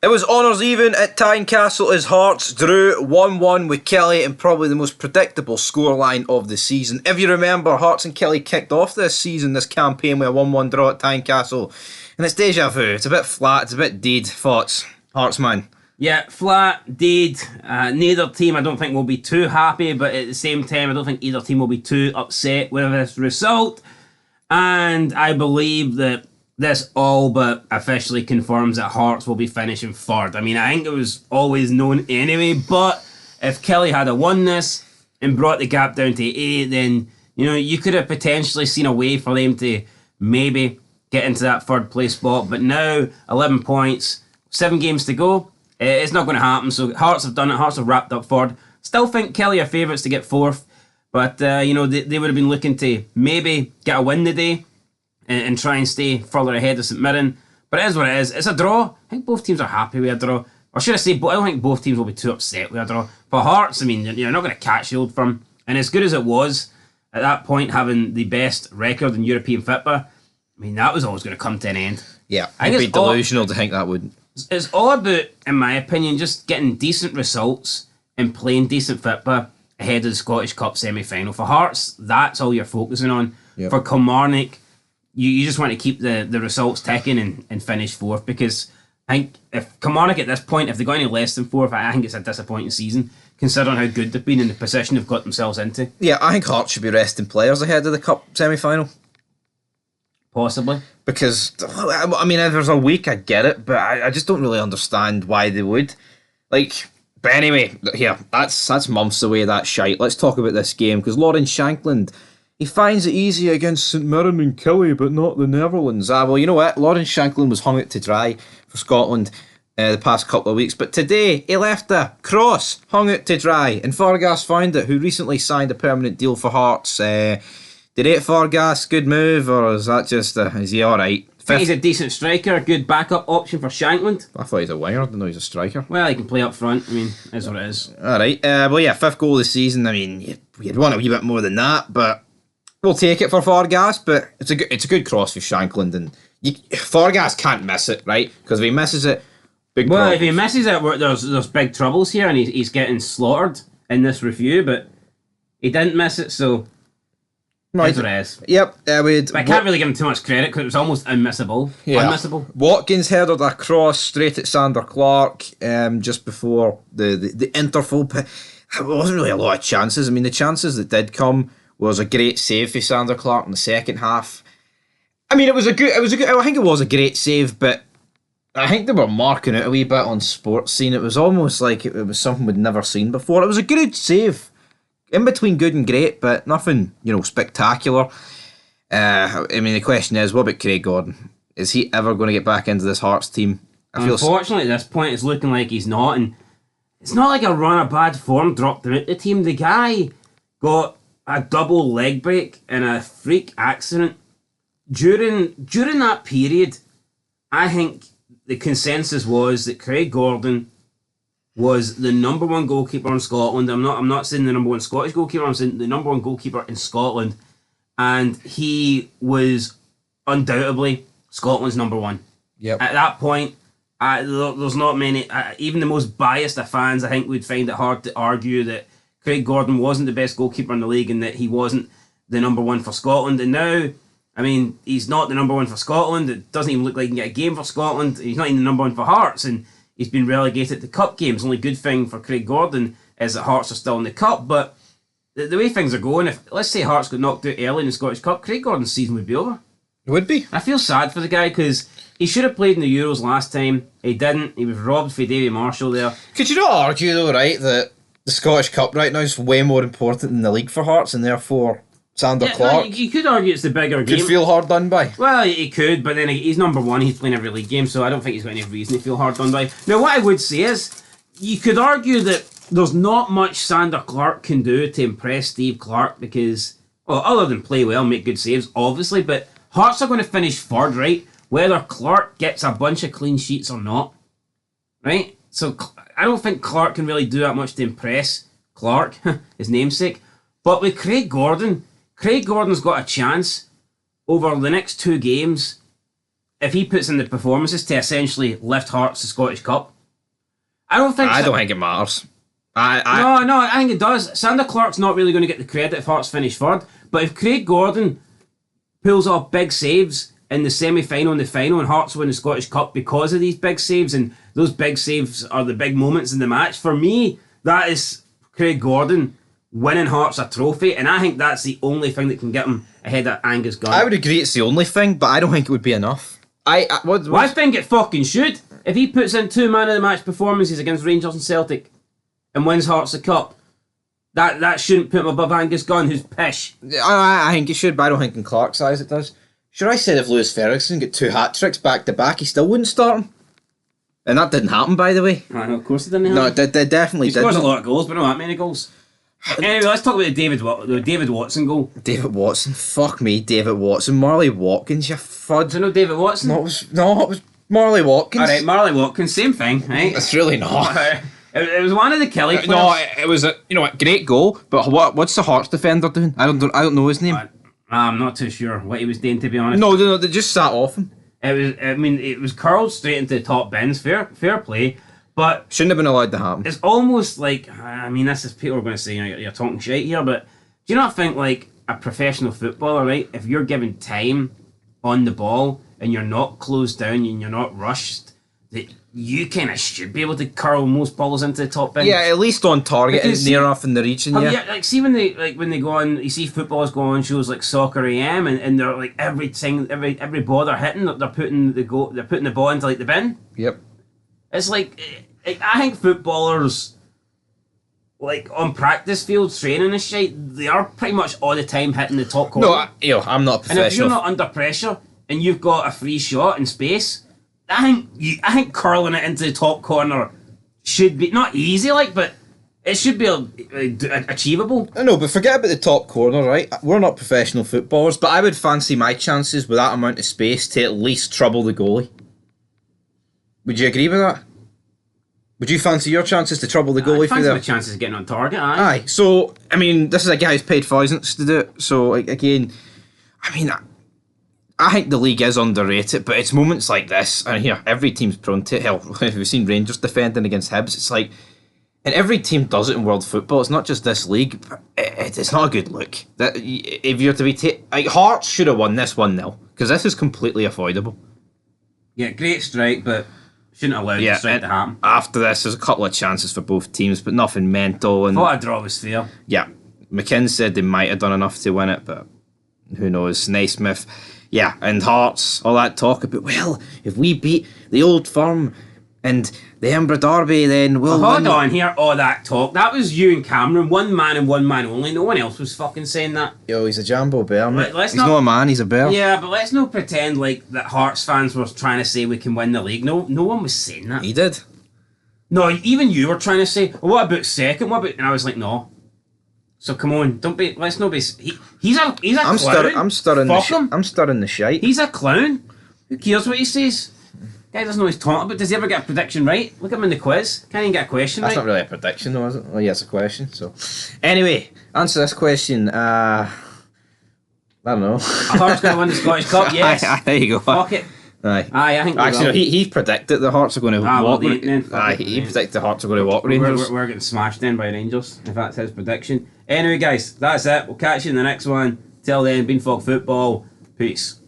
It was honours even at Tynecastle as Hearts drew 1-1 with Kelly in probably the most predictable scoreline of the season. If you remember, Hearts and Kelly kicked off this season, this campaign with a 1-1 draw at Tynecastle. And it's deja vu. It's a bit flat, it's a bit dead. Thoughts, Heartsman? Yeah, flat, dead. Neither team I don't think will be too happy, but at the same time I don't think either team will be too upset with this result. And I believe that this all but officially confirms that Hearts will be finishing third. I mean, I think it was always known anyway, but if Kelly had won this and brought the gap down to 8, then, you could have potentially seen a way for them to maybe get into that third place spot. But now, 11 points, 7 games to go. It's not going to happen, so Hearts have done it. Hearts have wrapped up third. Still think Kelly are favourites to get fourth, but, they would have been looking to maybe get a win today and try and stay further ahead of St Mirren. But it is what it is. It's a draw. I think both teams are happy with a draw. Or should I say, I don't think both teams will be too upset with a draw. For Hearts, I mean, you're not going to catch the Old Firm. And as good as it was, at that point, having the best record in European football, I mean, that was always going to come to an end. Yeah, it'd be delusional to think that wouldn't. It's all about, in my opinion, just getting decent results and playing decent football ahead of the Scottish Cup semi-final. For Hearts, that's all you're focusing on. Yep. For Kilmarnock, you just want to keep the results ticking and finish fourth, because I think if Kilmarnock at this point, if they got any less than fourth, I think it's a disappointing season, considering how good they've been in the position they've got themselves into. Yeah, I think Hearts should be resting players ahead of the Cup semi-final. Possibly. Because, I mean, if there's a week, I get it, but I just don't really understand why they would. But anyway, here, that's months away, that shite. Let's talk about this game, because Lawrence Shankland, he finds it easy against St Mirren and Killie, but not the Netherlands. Well, you know what? Lawrence Shankland was hung out to dry for Scotland the past couple of weeks, but today he left a cross hung out to dry, and Fargas found it, who recently signed a permanent deal for Hearts. Did he rate Fargas good move, or is that just is he alright? I think he's a decent striker, a good backup option for Shankland. I thought he's a winger, I didn't know he's a striker. Well, he can play up front, I mean, that's what it is. Alright, well yeah, 5th goal of the season. I mean, you'd want a wee bit more than that, but we'll take it for Fargas. But it's a good cross for Shankland, and Fargas can't miss it, right? Because if he misses it, big well, problem. If he misses it, there's big troubles here, and he's getting slaughtered in this review, but he didn't miss it, so right. That's what it is. Yep. But I can't really give him too much credit, because it was almost unmissable. Yeah. Unmissable. Watkins headed a cross straight at Sander Clark just before the interval. It wasn't really a lot of chances. I mean, the chances that did come was a great save for Sander Clark in the second half. I mean, it was a good. I think it was a great save, but I think they were marking it a wee bit on Sports Scene. It was almost like it was something we'd never seen before. It was a good save, in between good and great, but nothing, spectacular. I mean, the question is, what about Craig Gordon? Is he ever going to get back into this Hearts team? Unfortunately, at this point, it's looking like he's not, and it's not like a run of bad form dropped him out the team. The guy got a double leg break and a freak accident during that period. I think the consensus was that Craig Gordon was the number one goalkeeper in Scotland. I'm not saying the number one Scottish goalkeeper, I'm saying the number one goalkeeper in Scotland, and he was undoubtedly Scotland's number one. Yep. At that point, there's not many, even the most biased of fans, I think, would find it hard to argue that Craig Gordon wasn't the best goalkeeper in the league and that he wasn't the number one for Scotland. And now, I mean, he's not the number one for Scotland. It doesn't even look like he can get a game for Scotland. He's not even the number one for Hearts, and he's been relegated to cup games. The only good thing for Craig Gordon is that Hearts are still in the cup. But the way things are going, if let's say Hearts got knocked out early in the Scottish Cup, Craig Gordon's season would be over. It would be. I feel sad for the guy, because he should have played in the Euros last time. He didn't. He was robbed for Davy Marshall there. Could you not argue, though, right, that the Scottish Cup right now is way more important than the league for Hearts, and therefore Sander Clark? No, you could argue it's the bigger game. Could feel hard done by. Well, he could, but then he's number one. He's playing every league game, so I don't think he's got any reason to feel hard done by. Now, what I would say is, you could argue that there's not much Sander Clark can do to impress Steve Clark, because, well, other than play well, make good saves, obviously, but Hearts are going to finish third, right? Whether Clark gets a bunch of clean sheets or not, right? So I don't think Clark can really do that much to impress Clark, his namesake. But with Craig Gordon's got a chance over the next 2 games if he puts in the performances to essentially lift Hearts to Scottish Cup. I don't think it matters. No, I think it does. Sander Clark's not really going to get the credit if Hearts finish third, but if Craig Gordon pulls off big saves in the semi-final and the final and Hearts win the Scottish Cup because of these big saves, and those big saves are the big moments in the match, for me, that is Craig Gordon winning Hearts a trophy, and I think that's the only thing that can get him ahead of Angus Gunn. I would agree it's the only thing, but I don't think it would be enough. I think it fucking should. If he puts in 2 man of the match performances against Rangers and Celtic and wins Hearts the Cup, that shouldn't put him above Angus Gunn, who's pish. I think it should, but I don't think in Clark's eyes it does. Sure, I said if Lewis Ferguson got 2 hat-tricks back-to-back, he still wouldn't start him. And that didn't happen, by the way. I know, of course it didn't happen. No, it definitely didn't. He scores a lot of goals, but not that many goals. Anyway, let's talk about the David Watson goal. David Watson, fuck me, David Watson. Marley Watkins, you fudge. Do you know David Watson? No, it was Marley Watkins. Alright, Marley Watkins, same thing, right? It's really not. It was one of the Kelly players. No, it was a great goal. But what's the Hearts defender doing? I don't know his name. I'm not too sure what he was doing, to be honest. No, they just sat off him. It was curled straight into the top bins. Fair play, but shouldn't have been allowed to happen. It's almost like, this is people are going to say you're talking shit here, but do you not think like a professional footballer, right? If you're given time on the ball and you're not closed down and you're not rushed, that you kind of should be able to curl most balls into the top bin. Yeah, at least on target and near enough in the region. Yeah, like see when they go on, you see footballers go on shows like Soccer AM, and they're like every ball they're hitting, they're putting the ball into like the bin. Yep. It's like I think footballers, like on practice fields, training and shit, they are pretty much all the time hitting the top corner. No, I'm not a professional. And if you're not under pressure and you've got a free shot in space, I think curling it into the top corner should be not easy, but it should be achievable. I know, but forget about the top corner, right? We're not professional footballers, but I would fancy my chances with that amount of space to at least trouble the goalie. Would you agree with that? Would you fancy your chances to trouble the goalie? I fancy my chances of getting on target. Aye. So this is a guy who's paid thousands to do it. So again, I think the league is underrated, but it's moments like this, and here, every team's prone to it. Hell, we've seen Rangers defending against Hibs. It's like, and every team does it in world football. It's not just this league. But it's not a good look. That if you're to be Hearts should have won this 1-0, because this is completely avoidable. Yeah, great strike, but shouldn't allow the strike to happen. After this, there's a couple of chances for both teams, but nothing mental. And I thought a draw was fair. Yeah, McKinn said they might have done enough to win it, but who knows? Naismith. Yeah, and Hearts, all that talk about, well, if we beat the Old Firm and the Embra Derby, then we'll hold on here, all that talk. That was you and Cameron, one man and one man only. No one else was fucking saying that. Yo, he's a Jambo bear, mate. He's not a man, he's a bear. Yeah, but let's not pretend like that Hearts fans were trying to say we can win the league. No one was saying that. He did. No, even you were trying to say, well, what about second? And I was like, no. So come on, let's not be. He's a clown. I'm stirring the shite. He's a clown. Who cares what he says? Guy doesn't know what he's talking about. Does he ever get a prediction right? Look at him in the quiz. Can't even get a question right. That's not really a prediction though, is it? Oh yeah, it's a question. So, anyway, answer this question. I don't know. Hearts going to win the Scottish Cup? Yes. There you go. Fuck it. Aye, I think actually he predicted the Hearts are going to walk. He predicted the Hearts are going to walk Rangers. We're getting smashed then by Rangers if that's his prediction. Anyway, guys, that's it. We'll catch you in the next one. Till then, Beanfog Football. Peace.